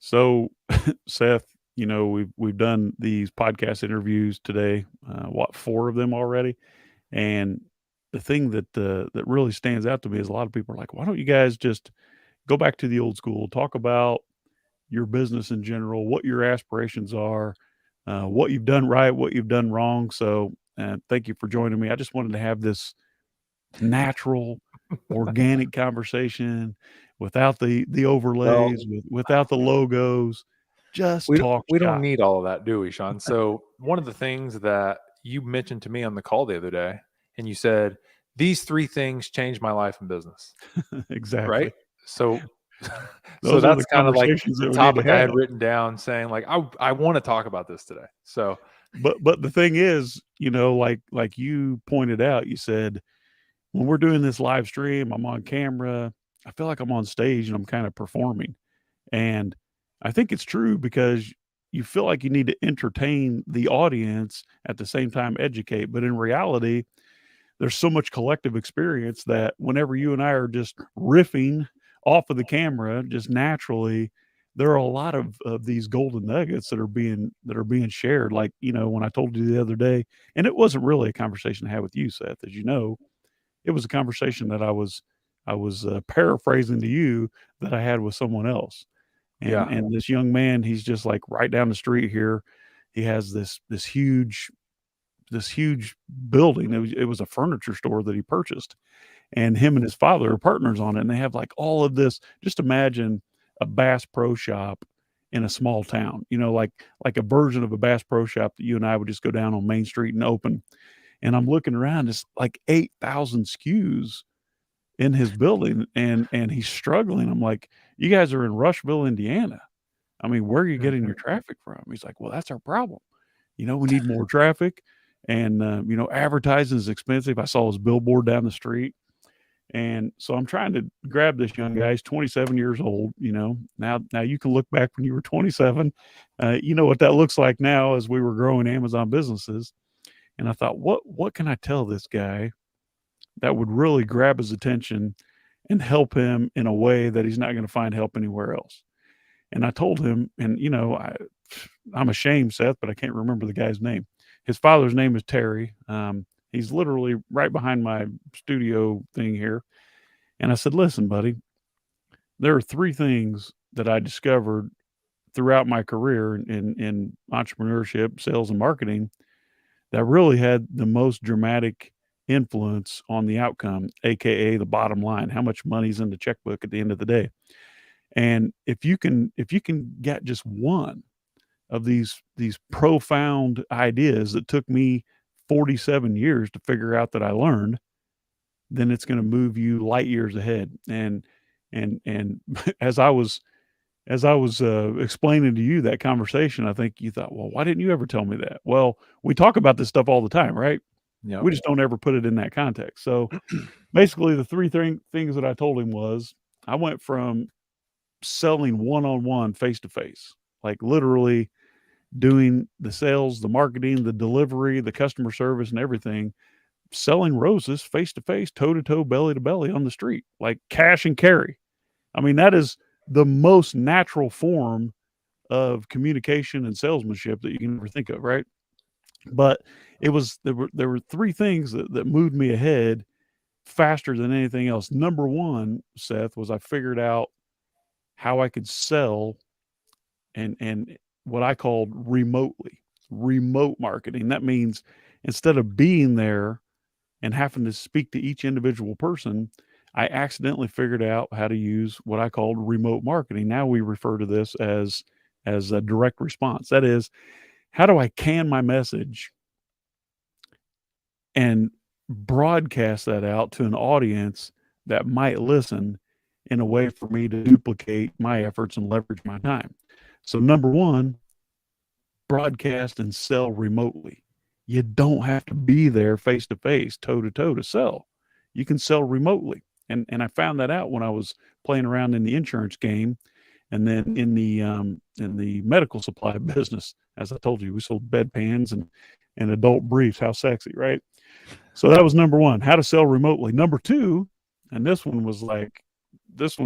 So, Seth, we've done these podcast interviews today. Four of them already, and the thing that really stands out to me is a lot of people are like, "Why don't you guys just go back to the old school? Talk about your business in general, what your aspirations are, what you've done right, what you've done wrong." So, thank you for joining me. I just wanted to have this natural, organic conversation without the Well, overlays, without the logos. Just talk we don't shop. need all of that, do we, Sean? So one of the things that you mentioned to me on the call the other day, and you said these three things changed my life and business, right? Exactly. So, so Those are that's the kind of like conversations the that we need to topic I have. had written down, saying like I want to talk about this today. So But the thing is, like you pointed out, you said when we're doing this live stream, I'm on camera. I feel like I'm on stage and I'm kind of performing. And I think it's true because you feel like you need to entertain the audience at the same time educate. But in reality, there's so much collective experience that whenever you and I are just riffing off of the camera, just naturally, there are a lot of these golden nuggets that are being shared. Like, when I told you the other day, and it wasn't really a conversation I had with you, Seth, as you know, it was a conversation that I was paraphrasing to you that I had with someone else. And yeah, and this young man, he's just like right down the street here. He has this huge building. It was a furniture store that he purchased, and him and his father are partners on it. And they have like all of this. Just imagine a Bass Pro Shop in a small town. Like a version of a Bass Pro Shop that you and I would just go down on Main Street and open. And I'm looking around, it's like 8,000 SKUs in his building, and he's struggling. I'm like, you guys are in Rushville, Indiana. I mean, where are you getting hmm your traffic from? He's like, well, that's our problem. We need more traffic, and advertising is expensive. I saw his billboard down the street, and so I'm trying to grab this young guy. He's 27 years old. Now you can look back when you were 27. You know what that looks like now as we were growing Amazon businesses. And I thought, what can I tell this guy that would really grab his attention and help him in a way that he's not going to find help anywhere else? And I told him, and I'm ashamed, Seth, but I can't remember the guy's name. His father's name is Terry. He's literally right behind my studio thing here. And I said, listen, buddy, there are three things that I discovered throughout my career in entrepreneurship, sales, and marketing that really had the most dramatic influence on the outcome, aka the bottom line, how much money's in the checkbook at the end of the day. And if you can get just one of these profound ideas that took me 47 years to figure out that I learned, then it's going to move you light years ahead. And as I was explaining to you that conversation, I think you thought, well, why didn't you ever tell me that? Well, we talk about this stuff all the time, right? yep, We just don't ever put it in that context. So basically, the three things that I told him was I went from selling one on one, face to face, like literally doing the sales, the marketing, the delivery, the customer service, and everything, selling roses face to face, toe to toe, belly to belly on the street, like cash and carry. I mean, that is the most natural form of communication and salesmanship that you can ever think of, right? But there were three things that moved me ahead faster than anything else. Number one, Seth, was I figured out how I could sell and what I called remote marketing. That means instead of being there and having to speak to each individual person, I accidentally figured out how to use what I called remote marketing. Now we refer to this as a direct response. That is, how do I can my message and broadcast that out to an audience that might listen in a way for me to duplicate my efforts and leverage my time? So number one, broadcast and sell remotely. You don't have to be there face to face, toe to toe to sell. You can sell remotely. And I found that out when I was playing around in the insurance game, and then in the medical supply business. As I told you, we sold bedpans and adult briefs. How sexy, right? So that was number one, how to sell remotely. Number two, and this one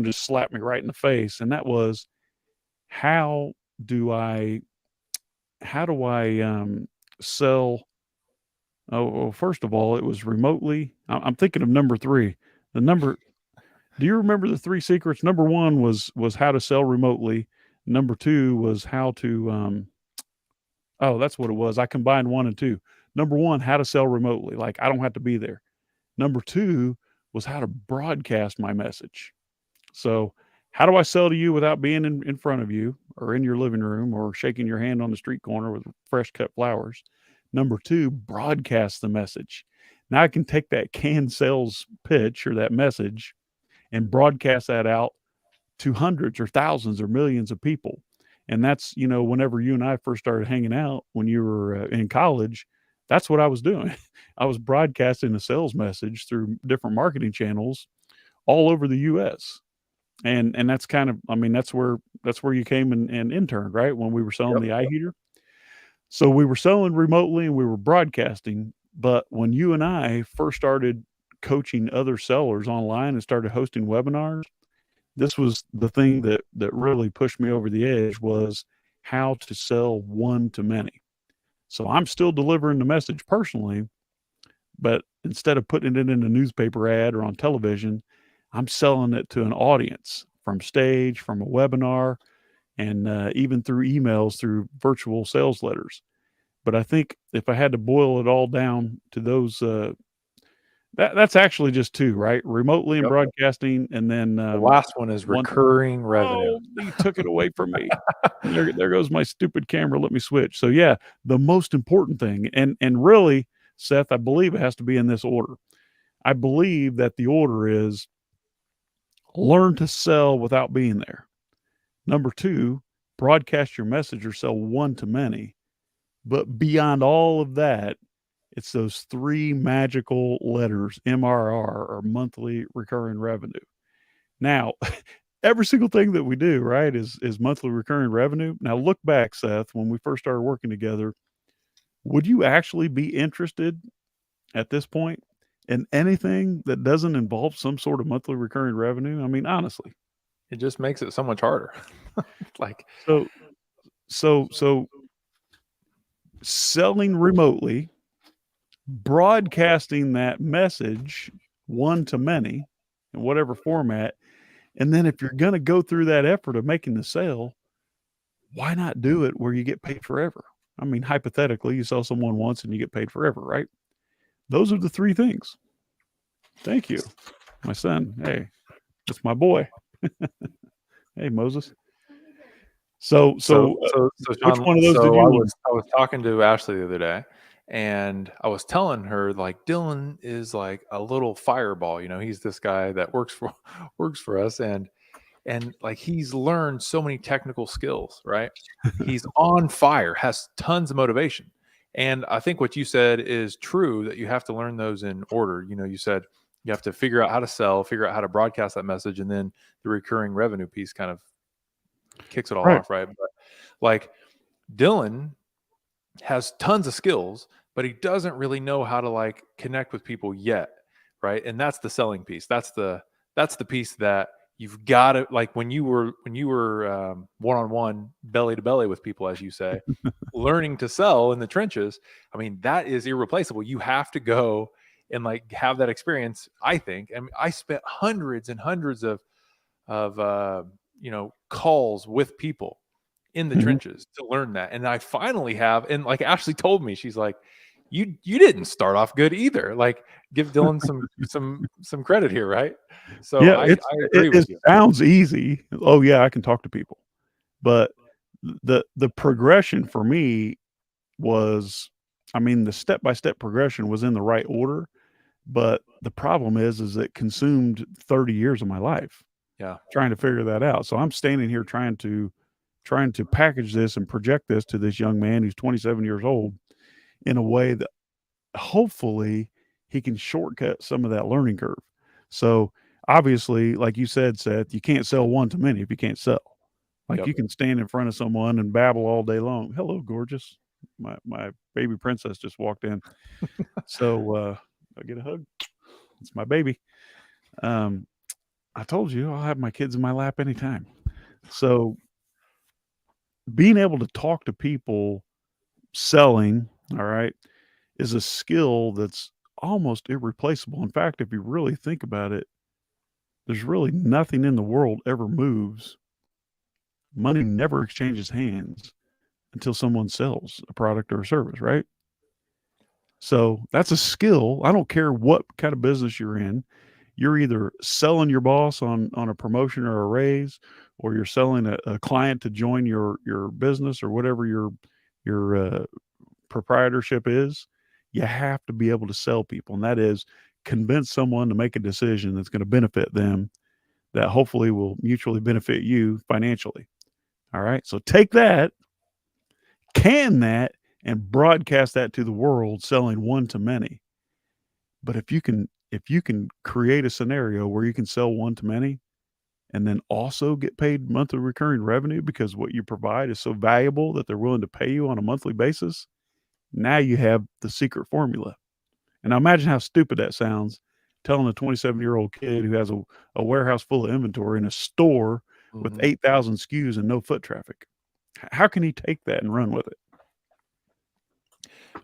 just slapped me right in the face, and that was how do I sell? Oh, well, first of all, it was remotely. I'm thinking of number three. The number. Do you remember the three secrets? Number one was how to sell remotely. Number two was how to. Oh, that's what it was. I combined one and two. Number one, how to sell remotely. Like I don't have to be there. Number two was how to broadcast my message. So, how do I sell to you without being in front of you or in your living room or shaking your hand on the street corner with fresh cut flowers? Number two, broadcast the message. Now I can take that canned sales pitch or that message and broadcast that out to hundreds or thousands or millions of people. And that's, whenever you and I first started hanging out when you were in college, that's what I was doing. I was broadcasting a sales message through different marketing channels all over the US. And that's kind of, I mean, that's where you came and interned, right? When we were selling Yep. the eye heater. So we were selling remotely and we were broadcasting. But when you and I first started coaching other sellers online and started hosting webinars, this was the thing that really pushed me over the edge was how to sell one to many. So I'm still delivering the message personally, but instead of putting it in a newspaper ad or on television, I'm selling it to an audience from stage, from a webinar, and even through emails, through virtual sales letters. But I think if I had to boil it all down to those, that's actually just two, right? Remotely and Yep. broadcasting, and then The last one is one. recurring revenue. Oh, you took it away from me. There goes my stupid camera. Let me switch. So yeah, the most important thing, and really, Seth, I believe it has to be in this order. I believe that the order is learn to sell without being there. Number two, broadcast your message or sell one to many. But beyond all of that, it's those three magical letters, MRR, or monthly recurring revenue. Now, every single thing that we do, right, is monthly recurring revenue. Now, look back, Seth, when we first started working together, would you actually be interested at this point in anything that doesn't involve some sort of monthly recurring revenue? I mean, honestly. It just makes it so much harder. Like, So selling remotely, broadcasting that message one to many in whatever format, and then if you're going to go through that effort of making the sale, why not do it where you get paid forever? I mean, hypothetically, you sell someone once and you get paid forever, right? Those are the three things. Thank you, my son. Hey, that's my boy. Hey, Moses. So which Shawn, one of those did so you learn? I was talking to Ashley the other day, and I was telling her like Dylan is like a little fireball. You know, he's this guy that works for us, and like he's learned so many technical skills, right? He's on fire, has tons of motivation. And I think what you said is true, that you have to learn those in order. You know, you said you have to figure out how to sell, figure out how to broadcast that message, and then the recurring revenue piece kind of kicks it all Right. off, right? But like Dylan has tons of skills, but he doesn't really know how to like connect with people yet, right? And that's the selling piece. That's the piece that you've got to, like when you were one-on-one, belly to belly with people, as you say, learning to sell in the trenches. I mean, that is irreplaceable. You have to go and like have that experience. I think. I mean, I spent hundreds and hundreds of calls with people in the Mhm. trenches to learn that. And I finally have, and like Ashley told me, she's like, you didn't start off good either. Like, give Dylan some credit here, right? So Yeah, I agree with it you. sounds easy. Oh yeah, I can talk to people. But the progression for me was, I mean, the step-by-step progression was in the right order, but the problem is it consumed 30 years of my life Yeah. trying to figure that out. So I'm standing here trying to package this and project this to this young man who's 27 years old in a way that hopefully he can shortcut some of that learning curve. So obviously, like you said, Seth, you can't sell one to many if you can't sell. Like Yep. you can stand in front of someone and babble all day long. Hello, gorgeous. My baby princess just walked in. So I get a hug. It's my baby. Um, I told you I'll have my kids in my lap anytime. So being able to talk to people selling, all right, is a skill that's almost irreplaceable. In fact, if you really think about it, there's really nothing in the world ever moves. Money never exchanges hands until someone sells a product or a service, right? So that's a skill. I don't care what kind of business you're in. You're either selling your boss on a promotion or a raise, or you're selling a client to join your business or whatever your proprietorship is. You have to be able to sell people, and that is convince someone to make a decision that's going to benefit them, that hopefully will mutually benefit you financially. All right. So take that, can that, and broadcast that to the world, selling one to many. But if you can create a scenario where you can sell one to many and then also get paid monthly recurring revenue because what you provide is so valuable that they're willing to pay you on a monthly basis, now you have the secret formula. And now imagine how stupid that sounds, telling a 27-year-old kid who has a warehouse full of inventory in a store with Mhm. 8,000 SKUs and no foot traffic. How can he take that and run with it?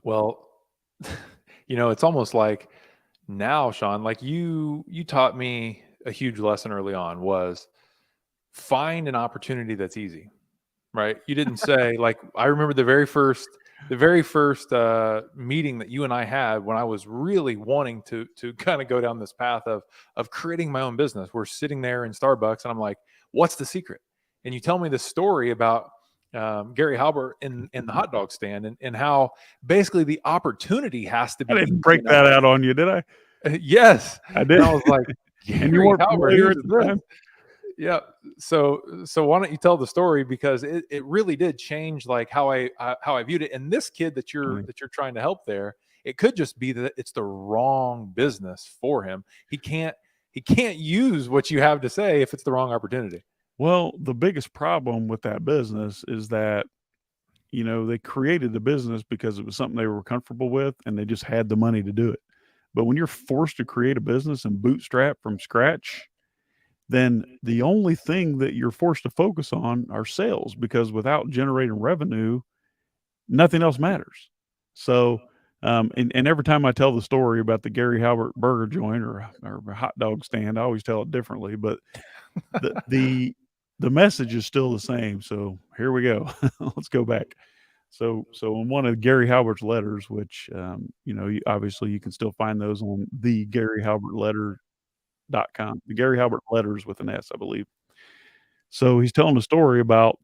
Well, it's almost like now, Shawn, like you taught me a huge lesson early on was find an opportunity that's easy, right? You didn't say like I remember the very first meeting that you and I had when I was really wanting to kind of go down this path of creating my own business. We're sitting there in Starbucks, and I'm like, "What's the secret?" And you tell me this story about Gary Halbert in the hot dog stand, and how basically the opportunity has to I be didn't easy break enough. that out on you, did I? Yes, I and did. I was like, And you Gary weren't Halbert, familiar who's at the this? time? Yeah. So why don't you tell the story, because it really did change like how I viewed it. And this kid that you're Funny. that you're trying to help there, it could just be that it's the wrong business for him. He can't use what you have to say if it's the wrong opportunity. Well, the biggest problem with that business is that, they created the business because it was something they were comfortable with and they just had the money to do it. But when you're forced to create a business and bootstrap from scratch, then the only thing that you're forced to focus on are sales, because without generating revenue, nothing else matters. So, and every time I tell the story about the Gary Halbert burger joint or hot dog stand, I always tell it differently, but the the the message is still the same. So here we go. Let's go back. So in one of Gary Halbert's letters, which obviously you can still find those on the GaryHalbertLetter.com, the Gary Halbert Letters with an S, I believe. So he's telling a story about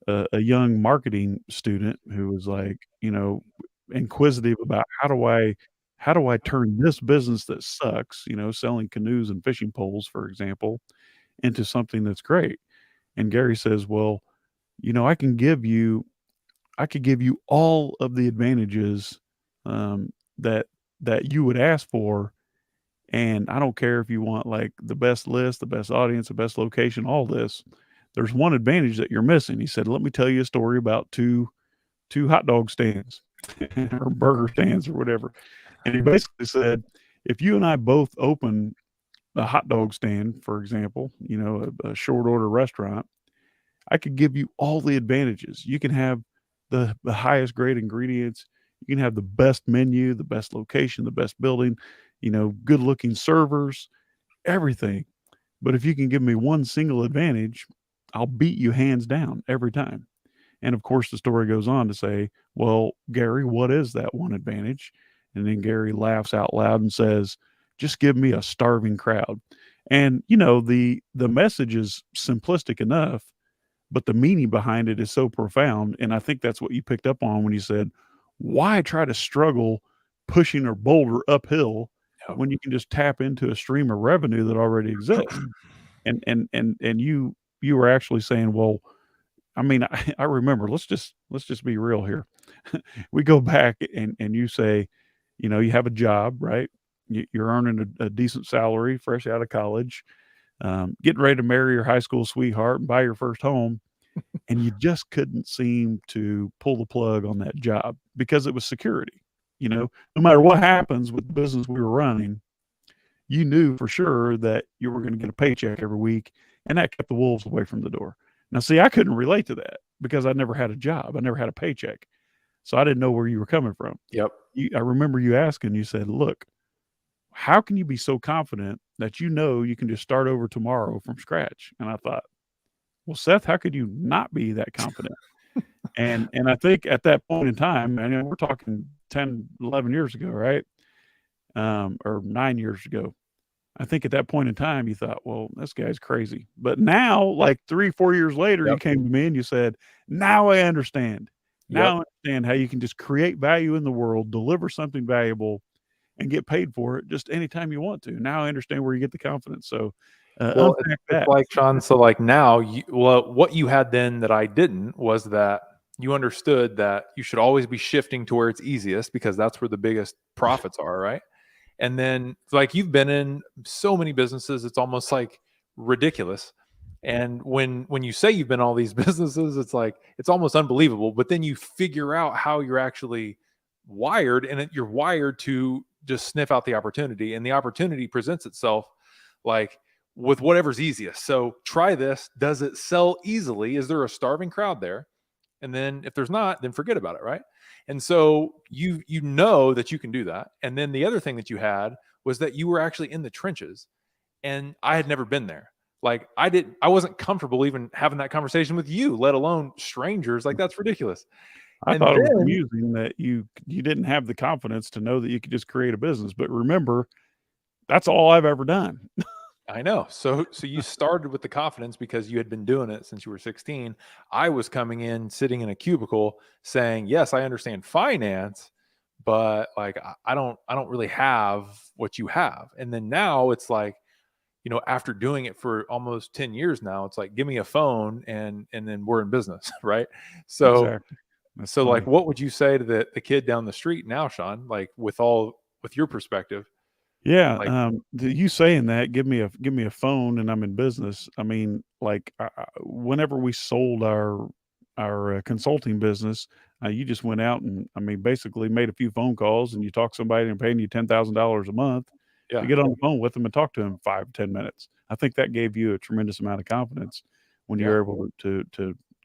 a young marketing student who was like, inquisitive about how do I turn this business that sucks, selling canoes and fishing poles, for example, into something that's great. And Gary says, well, I could give you all of the advantages um, that that you would ask for, and I don't care if you want like the best list, the best audience, the best location, all this. There's one advantage that you're missing. He said, "Let me tell you a story about two hot dog stands or burger stands or whatever." And he basically said, if you and I both open a hot dog stand, for example, a short order restaurant, I could give you all the advantages. You can have the highest grade ingredients. You can have the best menu, the best location, the best building, good looking servers, everything. But if you can give me one single advantage, I'll beat you hands down every time. And of course, the story goes on to say, well, Gary, what is that one advantage? And then Gary laughs out loud and says, just give me a starving crowd. And the message is simplistic enough, but the meaning behind it is so profound. And I think that's what you picked up on when you said, why try to struggle pushing a boulder uphill Yep. when you can just tap into a stream of revenue that already exists? And you were actually saying, well, I mean, I remember, let's just be real here. We go back and you say, you have a job, right? You're earning a decent salary fresh out of college, getting ready to marry your high school sweetheart and buy your first home, and you just couldn't seem to pull the plug on that job because it was security. No matter what happens with the business we were running, you knew for sure that you were going to get a paycheck every week, and that kept the wolves away from the door. Now, see, I couldn't relate to that because I never had a job. I never had a paycheck. So I didn't know where you were coming from. Yep. I remember you asking, you said, look, how can you be so confident that you know you can just start over tomorrow from scratch? And I thought, well, Seth, how could you not be that confident? And I think at that point in time, and we're talking 10, 11 years ago, right? Or 9 years ago. I think at that point in time, you thought, well, this guy's crazy. But now, like 3, 4 years later, you Yep. came to me and you said, now I understand. Yep. Now I understand how you can just create value in the world, deliver something valuable, and get paid for it just anytime you want to. Now I understand where you get the confidence. So Well, unpack it's that. like, Shawn, so like now, what you had then that I didn't was that you understood that you should always be shifting to where it's easiest because that's where the biggest profits are, right? And then like you've been in so many businesses, it's almost like ridiculous. And when you say you've been in all these businesses, it's like it's almost unbelievable. But then you figure out how you're actually wired, and you're wired to just sniff out the opportunity, and the opportunity presents itself like with whatever's easiest. So try this. Does it sell easily? Is there a starving crowd there? And then if there's not, then forget about it, right? And so you know that you can do that. And then the other thing that you had was that you were actually in the trenches, and I had never been there. Like I wasn't comfortable even having that conversation with you, let alone strangers. Like that's ridiculous. I And thought it was then amusing that you didn't have the confidence to know that you could just create a business. But remember, that's all I've ever done. I know. So you started with the confidence because you had been doing it since you were 16. I was coming in, sitting in a cubicle saying, "Yes, I understand finance, but like I don't really have what you have." And then now it's like, after doing it for almost 10 years now, it's like, give me a phone and then we're in business, right? So Exactly. That's so like funny. what would you say to the kid down the street now, Shawn? Like with your perspective, Yeah, like you saying that, give me a phone and I'm in business. I mean, like, whenever we sold our consulting business, you just went out and, I mean, basically made a few phone calls and you talk to somebody and paying you $10,000 a month to yeah, get on the phone with them and talk to them 5, 10 minutes. I think that gave you a tremendous amount of confidence when you yeah, were able to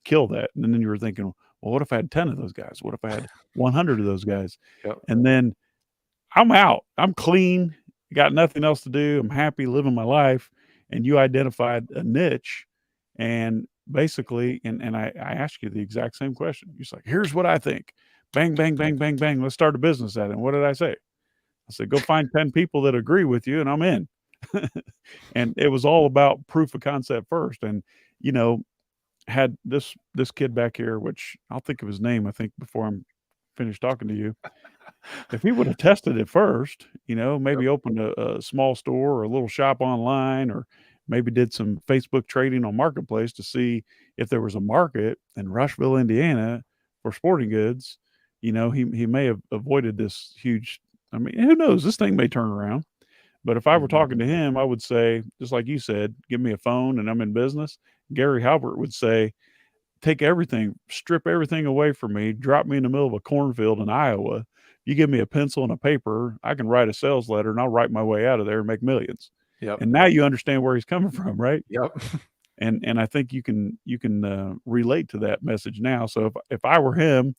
kill that, and then you were thinking, "Well, what if I had 10 of those guys? What if I had 100 of those guys?" yep, And then I'm out. I'm clean, got nothing else to do. I'm happy living my life. And you identified a niche and basically, and I asked you the exact same question. You're like, here's what I think. Bang, bang, bang, bang, bang. Let's start a business at it. And what did I say? I said, go find 10 people that agree with you and I'm in. And it was all about proof of concept first. And, you know, had this kid back here, which I'll think of his name, I think, before I'm finished talking to you. If he would have tested it first, yep, maybe opened a small store or a little shop online, or maybe did some Facebook trading on Marketplace to see if there was a market in Rushville, Indiana for sporting goods, he may have avoided this huge. I mean, who knows? This thing may turn around. But if I were mhm, talking to him, I would say, just like you said, give me a phone and I'm in business. Gary Halbert would say, take everything, strip everything away from me, drop me in the middle of a cornfield in Iowa. You give me a pencil and a paper, I can write a sales letter and I'll write my way out of there and make millions. yep, And now you understand where he's coming from, right? yep, And I think you can relate to that message now. So if I were him,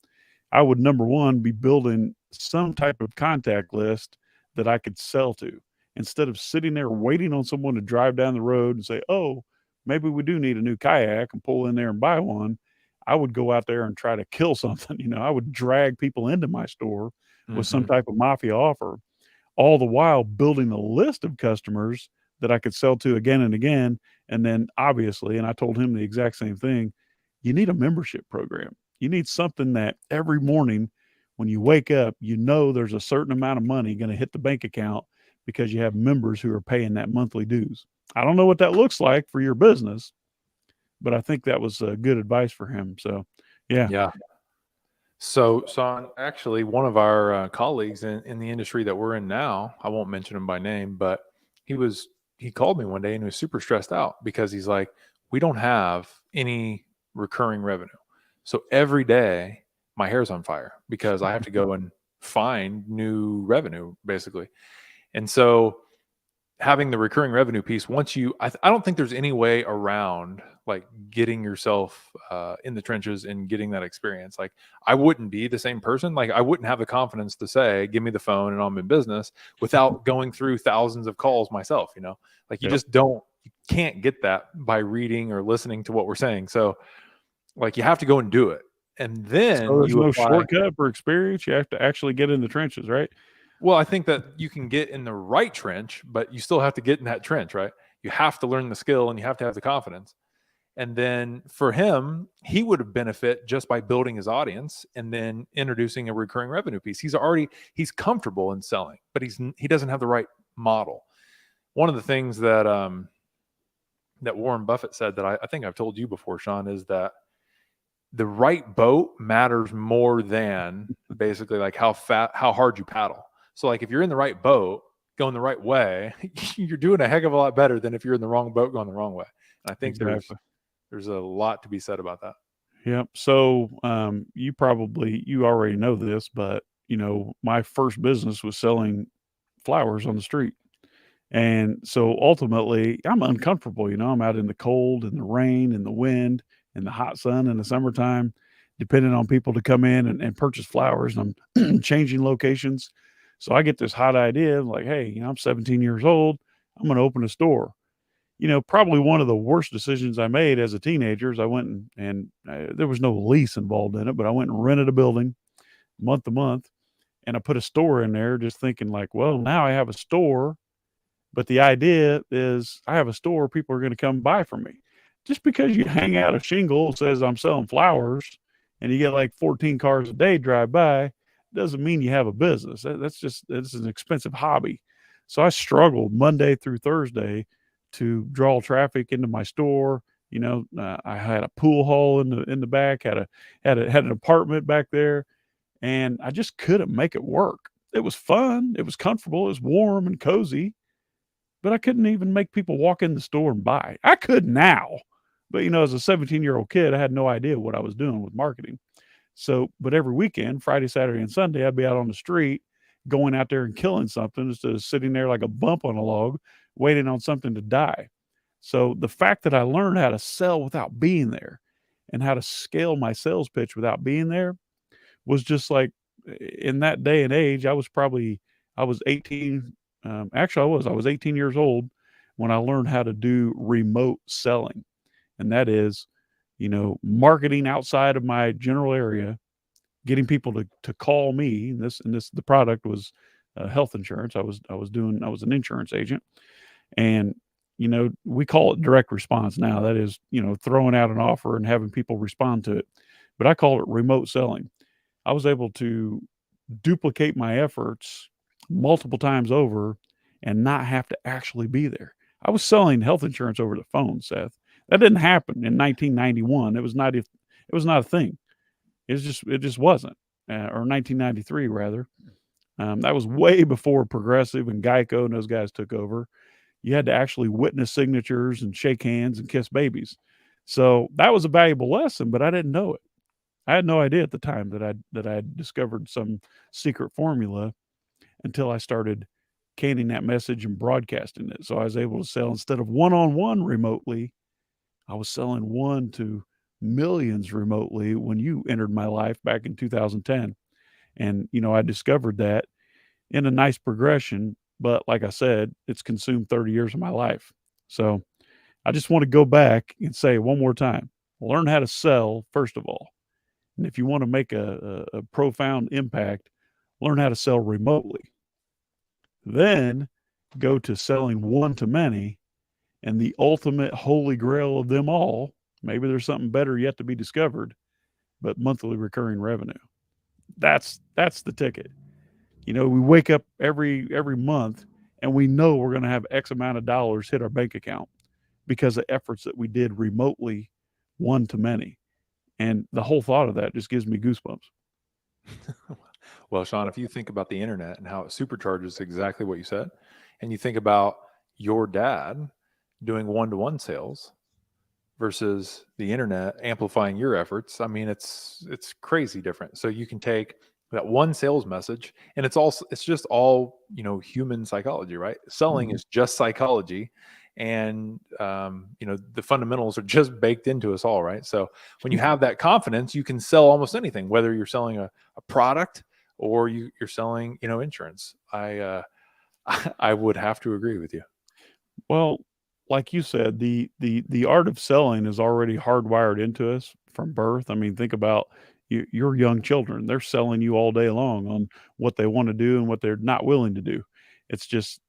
I would, number one, be building some type of contact list that I could sell to instead of sitting there waiting on someone to drive down the road and say, oh, maybe we do need a new kayak, and pull in there and buy one. I would go out there and try to kill something. I would drag people into my store with some mhm, type of mafia offer, all the while building a list of customers that I could sell to again and again. And then obviously, and I told him the exact same thing, you need a membership program. You need something that every morning when you wake up, there's a certain amount of money going to hit the bank account because you have members who are paying that monthly dues. I don't know what that looks like for your business, but I think that was good advice for him. So, yeah. yeah. So actually, one of our colleagues in the industry that we're in now, I won't mention him by name, but he called me one day and he was super stressed out because he's like, we don't have any recurring revenue. So every day my hair's on fire because I have to go and find new revenue basically. And so having the recurring revenue piece, once I don't think there's any way around like getting yourself in the trenches and getting that experience. Like I wouldn't be the same person. Like I wouldn't have the confidence to say, give me the phone and I'm in business without going through thousands of calls myself, you know, like you Yep. just you can't get that by reading or listening to what we're saying. So like you have to go and do it. And So then there's you no apply. shortcut for experience. You have to actually get in the trenches, right? Well, I think that you can get in the right trench, but you still have to get in that trench, right? You have to learn the skill and you have to have the confidence. And then for him, he would have benefit just by building his audience and then introducing a recurring revenue piece. He's comfortable in selling, but he doesn't have the right model. One of the things that that Warren Buffett said that I think I've told you before, Shawn, is that the right boat matters more than basically like how hard you paddle. So like if you're in the right boat going the right way, you're doing a heck of a lot better than if you're in the wrong boat going the wrong way. And I think Exactly. there's a lot to be said about that. Yep. So you already know this, but my first business was selling flowers on the street. And so ultimately I'm uncomfortable, I'm out in the cold and the rain and the wind and the hot sun in the summertime, depending on people to come in and purchase flowers. And I'm changing locations. So I get this hot idea of like, hey, I'm 17 years old. I'm going to open a store. Probably one of the worst decisions I made as a teenager is I went and there was no lease involved in it, but I went and rented a building month to month and I put a store in there just thinking like, well, now I have a store, but the idea is I have a store, people are going to come buy from me. Just because you hang out a shingle that says I'm selling flowers and you get like 14 cars a day drive by, doesn't mean you have a business. It's an expensive hobby. So I struggled Monday through Thursday to draw traffic into my store. I had a pool hall in the back, had an apartment back there, and I just couldn't make it work. It was fun, it was comfortable, it was warm and cozy, but I couldn't even make people walk in the store and buy. I could now, but as a 17-year-old kid, I had no idea what I was doing with marketing. So, but every weekend, Friday, Saturday, and Sunday, I'd be out on the street, going out there and killing something instead of sitting there like a bump on a log, waiting on something to die. So the fact that I learned how to sell without being there and how to scale my sales pitch without being there was just like in that day and age, I was 18. Actually, I was 18 years old when I learned how to do remote selling. And that is, marketing outside of my general area, getting people to call me. The product was health insurance. I was an insurance agent, and we call it direct response now. That is, throwing out an offer and having people respond to it. But I call it remote selling. I was able to duplicate my efforts multiple times over and not have to actually be there. I was selling health insurance over the phone, Seth. That didn't happen in 1991. It was not a thing. It just wasn't. Or 1993 rather. That was way before Progressive and Geico and those guys took over. You had to actually witness signatures and shake hands and kiss babies. So that was a valuable lesson, but I didn't know it. I had no idea at the time that I had discovered some secret formula until I started canning that message and broadcasting it. So I was able to sell, instead of one-on-one remotely, I was selling one to millions remotely when you entered my life back in 2010. And I discovered that in a nice progression, but like I said, it's consumed 30 years of my life. So I just want to go back and say one more time, learn how to sell first of all. And if you want to make a profound impact, learn how to sell remotely. Then go to selling one to many, and the ultimate holy grail of them all, maybe there's something better yet to be discovered, but monthly recurring revenue. That's the ticket. We wake up every month and we know we're going to have X amount of dollars hit our bank account because of efforts that we did remotely, one to many. And the whole thought of that just gives me goosebumps. Well, Shawn, if you think about the internet and how it supercharges exactly what you said, and you think about your dad doing one-to-one sales versus the internet amplifying your efforts, I mean, it's crazy different. So you can take that one sales message, and it's just all human psychology, right? Selling is just psychology, and the fundamentals are just baked into us all, right? So when you have that confidence, you can sell almost anything, whether you're selling a product or you're selling insurance. I would have to agree with you. Well, like you said, the art of selling is already hardwired into us from birth. I mean, think about your young children. They're selling you all day long on what they want to do and what they're not willing to do. It's just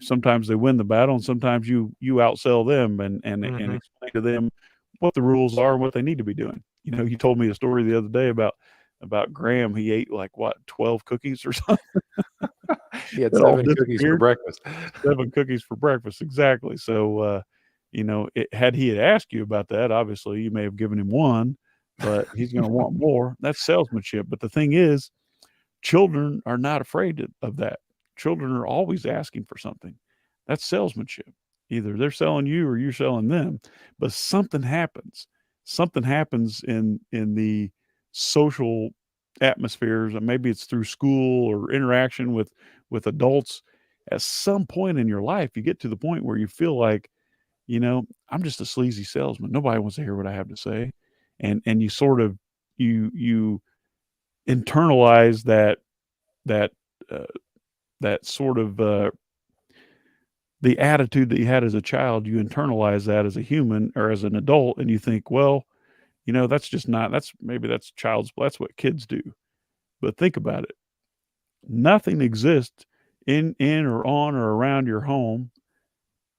sometimes they win the battle and sometimes you outsell them and Hmm. explain to them what the rules are and what they need to be doing. You told me a story the other day about Graham. He ate like what, 12 cookies or something. He had It all 7 cookies for disappeared. breakfast. 7 cookies for breakfast, exactly. So, had he had asked you about that, obviously, you may have given him 1, but he's gonna want more. That's salesmanship, but the thing is, children are not afraid of that. Children are always asking for something. That's salesmanship. Either they're selling you or you're selling them, but something happens. Something happens in the social atmospheres, and maybe it's through school or interaction with adults. At some point in your life, you get to the point where you feel like, I'm just a sleazy salesman. Nobody wants to hear what I have to say, and you sort of you internalize that uh, that sort of the attitude that you had as a child. You internalize that as a human or as an adult, and you think, well, that's just not. That's child's. That's what kids do. But think about it. Nothing exists in or on or around your home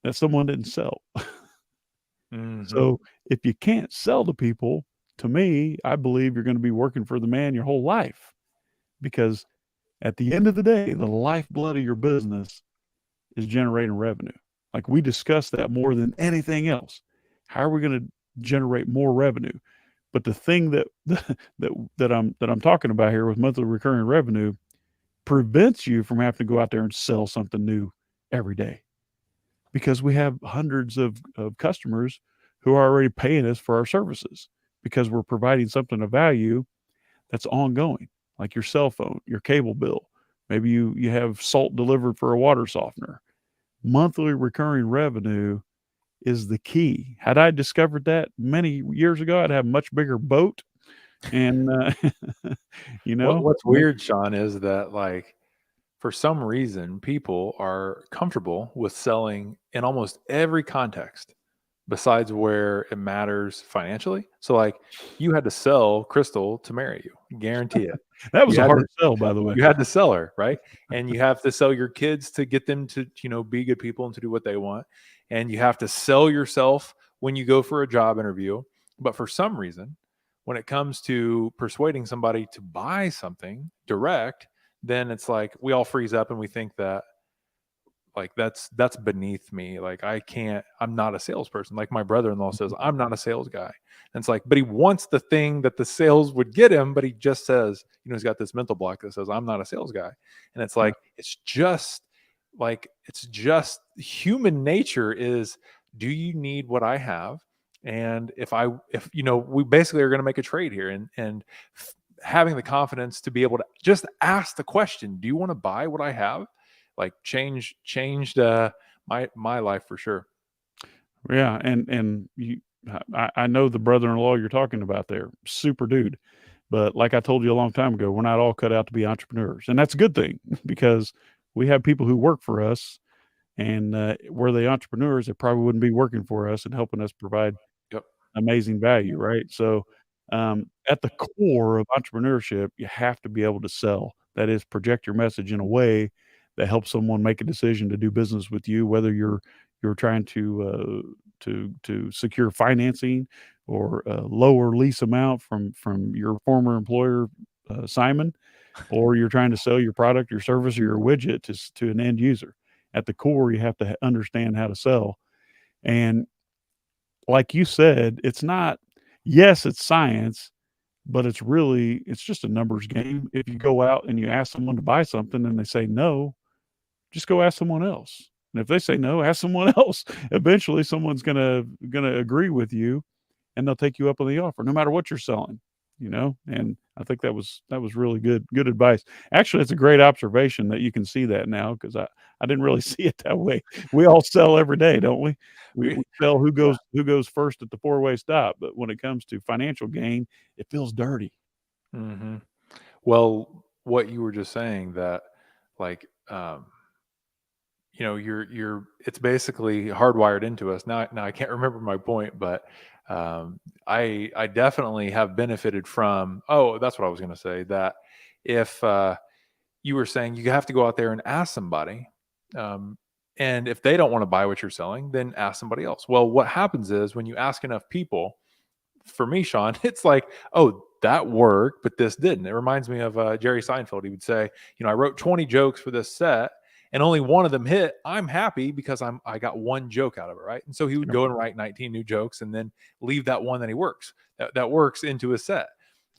that someone didn't sell. Hmm. So if you can't sell to people, to me, I believe you're going to be working for the man your whole life, because at the end of the day, the lifeblood of your business is generating revenue. Like we discussed that more than anything else. How are we going to generate more revenue? But the thing that I'm talking about here with monthly recurring revenue prevents you from having to go out there and sell something new every day, because we have hundreds of customers who are already paying us for our services because we're providing something of value that's ongoing, like your cell phone, your cable bill. Maybe you have salt delivered for a water softener. Monthly recurring revenue is the key. Had I discovered that many years ago, I'd have a much bigger boat. And What's weird, Sean, is that like for some reason people are comfortable with selling in almost every context besides where it matters financially. So like you had to sell Crystal to marry you, guarantee it. that was You a had to hard sell, by the way. you had to sell her, right? And you have to sell your kids to get them to, be good people and to do what they want. And you have to sell yourself when you go for a job interview. But for some reason, when it comes to persuading somebody to buy something direct, then it's like we all freeze up and we think that like that's beneath me. Like I'm not a salesperson. Like my brother-in-law says, I'm not a sales guy. And it's like, but he wants the thing that the sales would get him, but he just says, he's got this mental block that says I'm not a sales guy. And it's Yeah. like it's just human nature is, do you need what I have? And if we basically are going to make a trade here, and having the confidence to be able to just ask the question, do you want to buy what I have? Like changed my life for sure. Yeah, and I know the brother-in-law you're talking about there, super dude. But like I told you a long time ago, we're not all cut out to be entrepreneurs, and that's a good thing because we have people who work for us, and were they entrepreneurs, they probably wouldn't be working for us and helping us provide Yep. amazing value, right? So, at the core of entrepreneurship, you have to be able to sell. That is, project your message in a way that helps someone make a decision to do business with you, whether you're trying to secure financing or a lower lease amount from your former employer, Simon, or you're trying to sell your product, your service, or your widget to an end user. At the core, you have to understand how to sell. And like you said, it's not, yes, it's science, but it's just a numbers game. If you go out and you ask someone to buy something and they say no, just go ask someone else. And if they say no, ask someone else. Eventually someone's gonna agree with you and they'll take you up on the offer, no matter what you're selling. And I think that was really good advice. Actually, it's a great observation that you can see that now, because I didn't really see it that way. We all sell every day, don't we? We, We we sell who goes first at the four-way stop, but when it comes to financial gain, it feels dirty. hmm Well, what you were just saying that, like, it's basically hardwired into us. Now I can't remember my point, but I definitely have benefited from. Oh, that's what I was going to say. That if you were saying you have to go out there and ask somebody, um, and if they don't want to buy what you're selling, then ask somebody else. Well, what happens is when you ask enough people, for me, Shawn, it's like, oh, that worked, but this didn't. It reminds me of Jerry Seinfeld. He would say, I wrote 20 jokes for this set, and only one of them hit. I'm happy because I got one joke out of it, right? And so he would Yep. go and write 19 new jokes, and then leave that one that works into a set.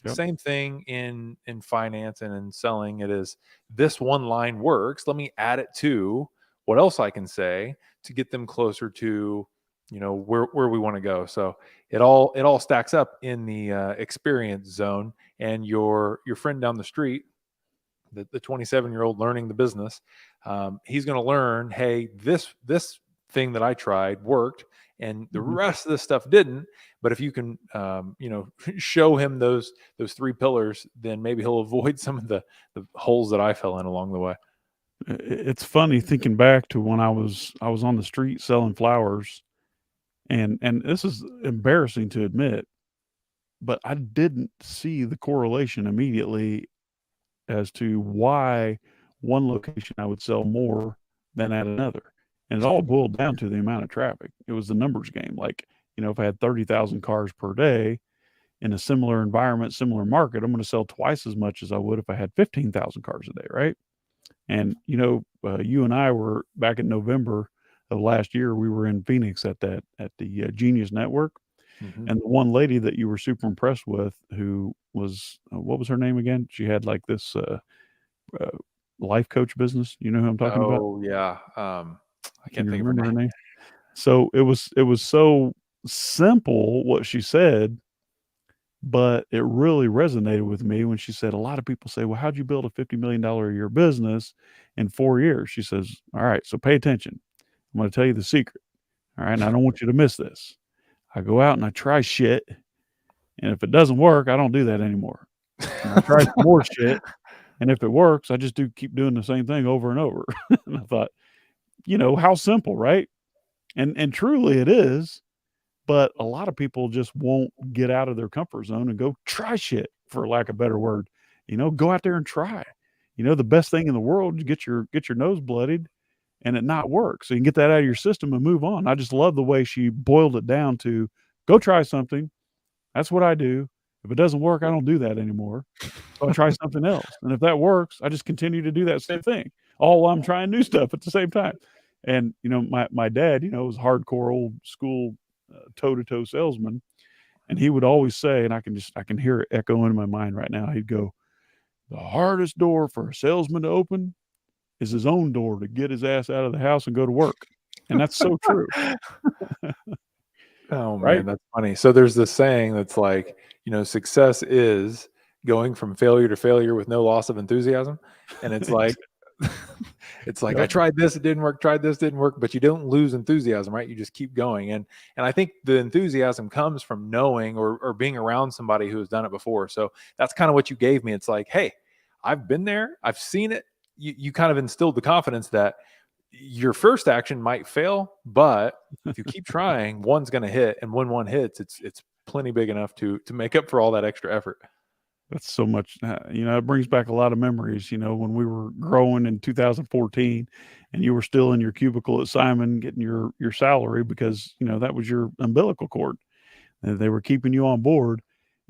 Yep. Same thing in finance and in selling. It is, this one line works. Let me add it to what else I can say to get them closer to where we want to go. So it all stacks up in the experience zone. And your friend down the street, the 27-year-old learning the business, he's going to learn, hey, this thing that I tried worked, and the Mhm. rest of the stuff didn't. But if you can show him those three pillars, then maybe he'll avoid some of the holes that I fell in along the way. It's funny thinking back to when I was on the street selling flowers, and this is embarrassing to admit, but I didn't see the correlation immediately as to why one location I would sell more than at another. And it all boiled down to the amount of traffic. It was the numbers game. Like, if I had 30,000 cars per day in a similar environment, similar market, I'm going to sell twice as much as I would if I had 15,000 cars a day, right? And, you and I were back in November of last year, we were in Phoenix at the Genius Network. Mm-hmm. And the one lady that you were super impressed with, who was, what was her name again? She had like this uh, life coach business. You know who I'm talking about? Oh yeah. I Can can't you think of her remember her name. name? So it was so simple what she said, but it really resonated with me when she said, a lot of people say, well, how'd you build a $50 million a year business in 4 years? She says, all right, so pay attention. I'm going to tell you the secret. All right. And I don't want you to miss this. I go out and I try shit. And if it doesn't work, I don't do that anymore. And I try some more shit. And if it works, I just keep doing the same thing over and over. And I thought, how simple, right? And truly it is. But a lot of people just won't get out of their comfort zone and go try shit, for lack of a better word. Go out there and try. The best thing in the world is get your nose bloodied and it not work. So you can get that out of your system and move on. I just love the way she boiled it down to go try something. That's what I do. If it doesn't work, I don't do that anymore. So I try something else. And if that works, I just continue to do that same thing, all while I'm trying new stuff at the same time. And, my dad, was hardcore old school toe to toe salesman. And he would always say, and I can hear it echo in my mind right now. He'd go, the hardest door for a salesman to open is his own door to get his ass out of the house and go to work. And that's so true, Oh right? man, that's funny. So there's this saying that's like, success is going from failure to failure with no loss of enthusiasm. And it's like, it's like, I Yep. tried this, it didn't work, tried this, didn't work, but you don't lose enthusiasm, right? You just keep going. And I think the enthusiasm comes from knowing or being around somebody who has done it before. So that's kind of what you gave me. It's like, hey, I've been there, I've seen it. You kind of instilled the confidence that your first action might fail, but if you keep trying, one's going to hit, and when one hits, it's plenty big enough to make up for all that extra effort. That's so much, it brings back a lot of memories, when we were growing in 2014 and you were still in your cubicle at Simon getting your salary because, that was your umbilical cord. And they were keeping you on board.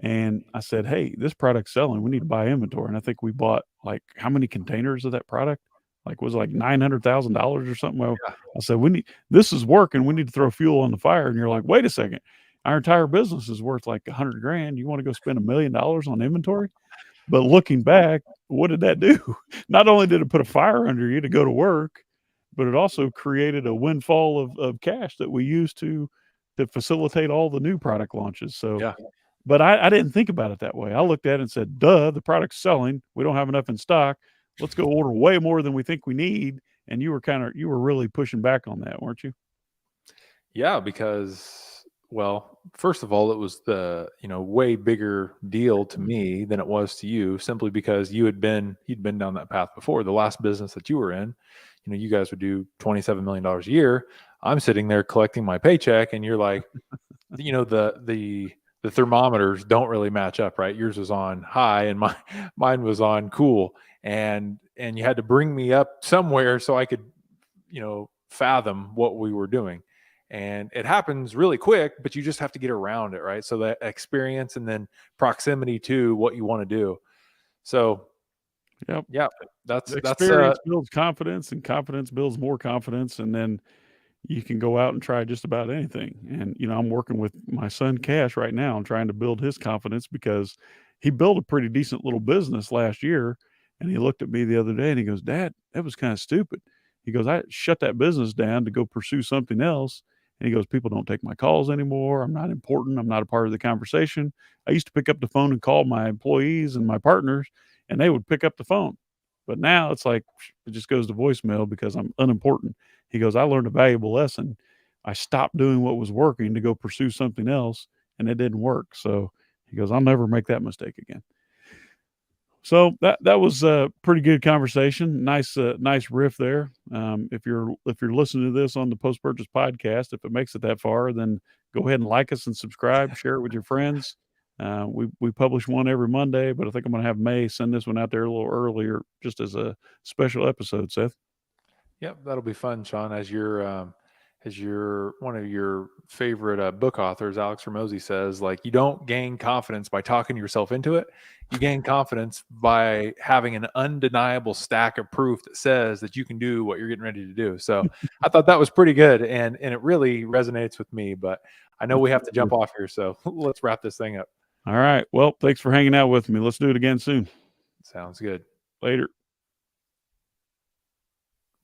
And I said, hey, this product's selling. We need to buy inventory. And I think we bought like how many containers of that product? Like was it like $900,000 or something? Well, Yeah. I said, this is working. We need to throw fuel on the fire. And you're like, wait a second. Our entire business is worth like 100 grand. You want to go spend $1 million on inventory? But looking back, what did that do? Not only did it put a fire under you to go to work, but it also created a windfall of cash that we used to facilitate all the new product launches. So Yeah. But I didn't think about it that way. I looked at it and said, duh, the product's selling. We don't have enough in stock. Let's go order way more than we think we need. And you were really pushing back on that, weren't you? Yeah, because, well, first of all, it was the, way bigger deal to me than it was to you, simply because you'd been down that path before. The last business that you were in, you guys would do $27 million a year. I'm sitting there collecting my paycheck, and you're like, the thermometers don't really match up, right? Yours was on high and mine was on cool. And you had to bring me up somewhere so I could, fathom what we were doing. And it happens really quick, but you just have to get around it, right? So that experience and then proximity to what you want to do. So Yep. yeah, The that's experience builds confidence, and confidence builds more confidence. And then you can go out and try just about anything. And, I'm working with my son Cash right now. I'm trying to build his confidence because he built a pretty decent little business last year. And he looked at me the other day and he goes, Dad, that was kind of stupid. He goes, I shut that business down to go pursue something else. And he goes, people don't take my calls anymore. I'm not important. I'm not a part of the conversation. I used to pick up the phone and call my employees and my partners, and they would pick up the phone. But now it's like it just goes to voicemail because I'm unimportant. He goes, I learned a valuable lesson. I stopped doing what was working to go pursue something else, and it didn't work. So he goes, I'll never make that mistake again. So that was a pretty good conversation. Nice riff there. If you're listening to this on the Post Purchase Podcast, if it makes it that far, then go ahead and like us and subscribe. Share it with your friends. We publish one every Monday, but I think I'm going to have May send this one out there a little earlier, just as a special episode. Seth. Yep, that'll be fun, Sean. As your one of your favorite book authors, Alex Ramosi, says, like, you don't gain confidence by talking yourself into it. You gain confidence by having an undeniable stack of proof that says that you can do what you're getting ready to do. So I thought that was pretty good, and it really resonates with me. But I know we have to jump off here, so let's wrap this thing up. All right. Well, thanks for hanging out with me. Let's do it again soon. Sounds good. Later.